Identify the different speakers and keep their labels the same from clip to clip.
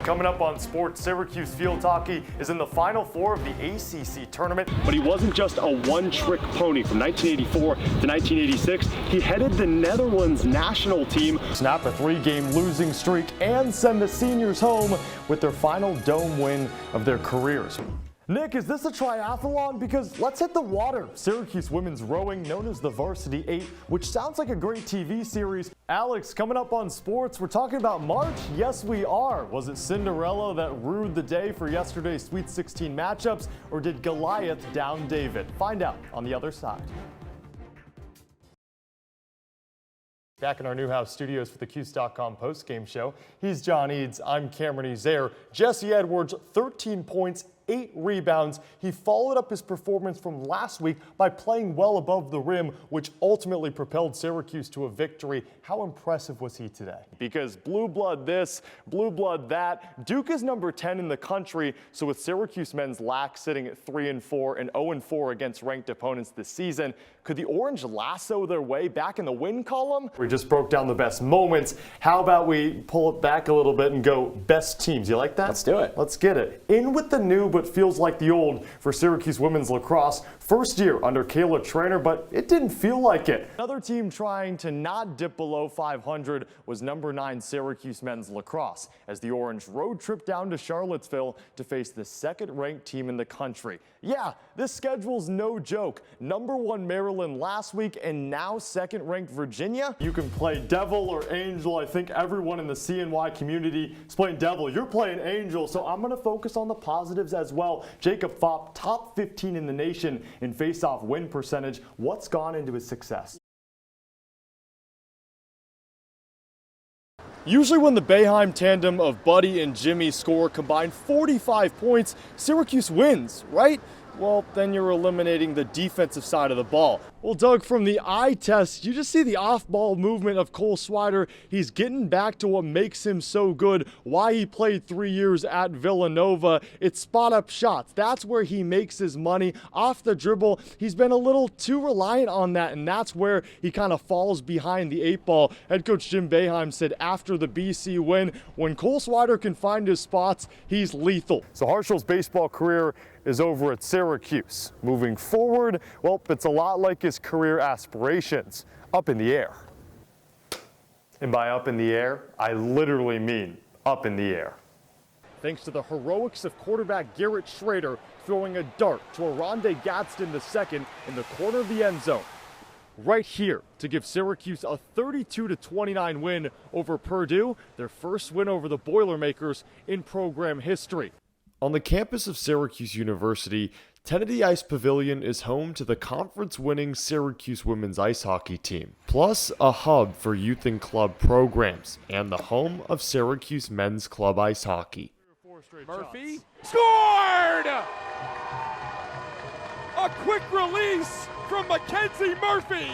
Speaker 1: Coming up on sports, Syracuse field hockey is in the Final Four of the ACC tournament.
Speaker 2: But he wasn't just a one-trick pony. From 1984 to 1986, he headed the Netherlands national team.
Speaker 1: Snap a 3-game losing streak and send the seniors home with their final dome win of their careers. Nick, is this a triathlon? Because let's hit the water. Syracuse women's rowing, known as the Varsity 8, which sounds like a great TV series. Alex, coming up on sports, we're talking about March. Yes, we are. Was it Cinderella that ruined the day for yesterday's Sweet 16 matchups, or did Goliath down David? Find out on the other side. Back in our Newhouse studios for the Cuse.com postgame show, he's John Eads, I'm Cameron Ezeir. Jesse Edwards, 13 points, 8 rebounds. He followed up his performance from last week by playing well above the rim, which ultimately propelled Syracuse to a victory. How impressive was he today? Because blue blood this, blue blood that. Duke is number 10 in the country, so with Syracuse men's lax sitting at 3-4 and 0-4 against ranked opponents this season, could the Orange lasso their way back in the win column? We just broke down the best moments. How about we pull it back a little bit and go best teams? You like that?
Speaker 3: Let's do it.
Speaker 1: Let's get it. In with the new, but feels like the old for Syracuse women's lacrosse. First year under Kayla Trainer, but it didn't feel like it. Another team trying to not dip below 500 was number 9 Syracuse men's lacrosse, as the Orange road trip down to Charlottesville to face the second-ranked team in the country. Yeah, this schedule's no joke. Number 1 Maryland last week and now second-ranked Virginia. You can play devil or angel. I think everyone in the CNY community is playing devil. You're playing angel, so I'm going to focus on the positives as well. Jacob Fopp, top 15 in the nation in face-off win percentage. What's gone into his success? Usually when the Boeheim tandem of Buddy and Jimmy score combined 45 points, Syracuse wins, right? Well, then you're eliminating the defensive side of the ball. Well, Doug, from the eye test, you just see the off-ball movement of Cole Swider. He's getting back to what makes him so good, why he played 3 years at Villanova. It's spot-up shots. That's where he makes his money. Off the dribble, he's been a little too reliant on that, and that's where he kind of falls behind the 8 ball. Head coach Jim Boeheim said after the BC win, when Cole Swider can find his spots, he's lethal. So Harshall's baseball career is over at Syracuse. Moving forward, well, it's a lot like his career aspirations, up in the air. And by up in the air, I literally mean up in the air. Thanks to the heroics of quarterback Garrett Schrader throwing a dart to Aronde Gadsden II in the corner of the end zone. Right here to give Syracuse a 32-29 win over Purdue, their first win over the Boilermakers in program history. On the campus of Syracuse University, Kennedy Ice Pavilion is home to the conference-winning Syracuse women's ice hockey team, plus a hub for youth and club programs, and the home of Syracuse men's club ice hockey.
Speaker 4: Murphy scored! A quick release from Mackenzie Murphy.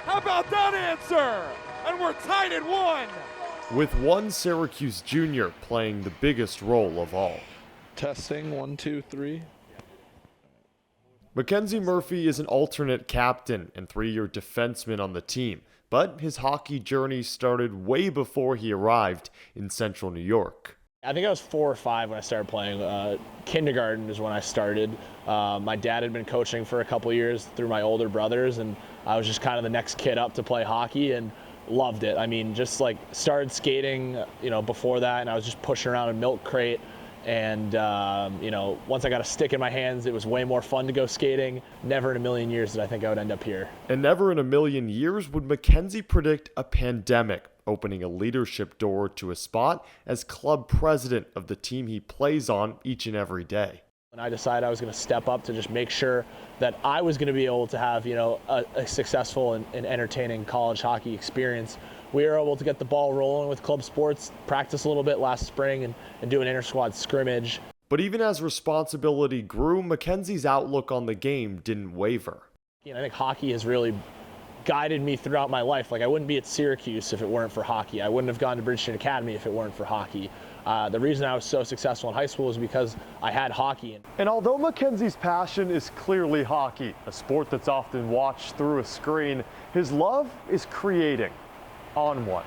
Speaker 4: How about that answer? And we're tied at 1.
Speaker 1: With one Syracuse junior playing the biggest role of all.
Speaker 5: Testing, 1, 2, 3.
Speaker 1: Mackenzie Murphy is an alternate captain and 3-year defenseman on the team, but his hockey journey started way before he arrived in central New York.
Speaker 3: I think I was 4 or 5 when I started playing. Kindergarten is when I started. My dad had been coaching for a couple years through my older brothers, and I was just kind of the next kid up to play hockey and loved it. I mean, just like started skating, before that, and I was just pushing around a milk crate. And, once I got a stick in my hands, it was way more fun to go skating. Never in a million years did I think I would end up here.
Speaker 1: And never in a million years would Mackenzie predict a pandemic, opening a leadership door to a spot as club president of the team he plays on each and every day.
Speaker 3: And I decided I was going to step up to just make sure that I was going to be able to have, a successful and entertaining college hockey experience. We were able to get the ball rolling with club sports, practice a little bit last spring, and do an inter-squad scrimmage.
Speaker 1: But even as responsibility grew, Mackenzie's outlook on the game didn't waver.
Speaker 3: I think hockey has really guided me throughout my life. Like, I wouldn't be at Syracuse if it weren't for hockey. I wouldn't have gone to Bridgeton Academy if it weren't for hockey. The reason I was so successful in high school is because I had hockey.
Speaker 1: And although Mackenzie's passion is clearly hockey, a sport that's often watched through a screen, his love is creating on one.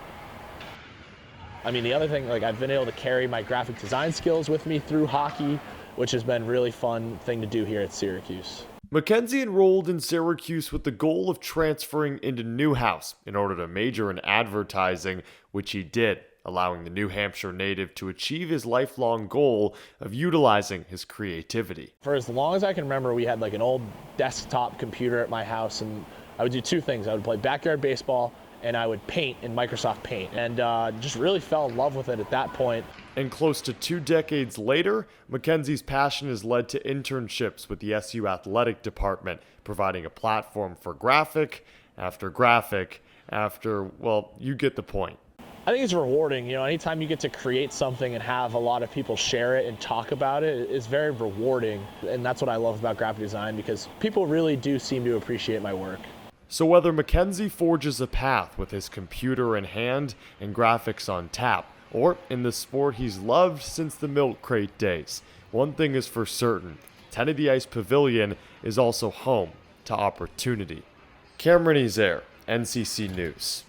Speaker 3: I mean, the other thing, like, I've been able to carry my graphic design skills with me through hockey, which has been a really fun thing to do here at Syracuse.
Speaker 1: Mackenzie enrolled in Syracuse with the goal of transferring into Newhouse in order to major in advertising, which he did, allowing the New Hampshire native to achieve his lifelong goal of utilizing his creativity.
Speaker 3: For as long as I can remember, we had like an old desktop computer at my house, and I would do two things. I would play backyard baseball, and I would paint in Microsoft Paint, and just really fell in love with it at that point.
Speaker 1: And close to 2 decades later, Mackenzie's passion has led to internships with the SU athletic department, providing a platform for graphic after graphic after, well, you get the point.
Speaker 3: I think it's rewarding. You know, anytime you get to create something and have a lot of people share it and talk about it, it's very rewarding. And that's what I love about graphic design, because people really do seem to appreciate my work.
Speaker 1: So whether Mackenzie forges a path with his computer in hand and graphics on tap, or in the sport he's loved since the milk crate days, one thing is for certain: 10 of the Ice Pavilion is also home to opportunity. Cameron Ezeir, NCC News.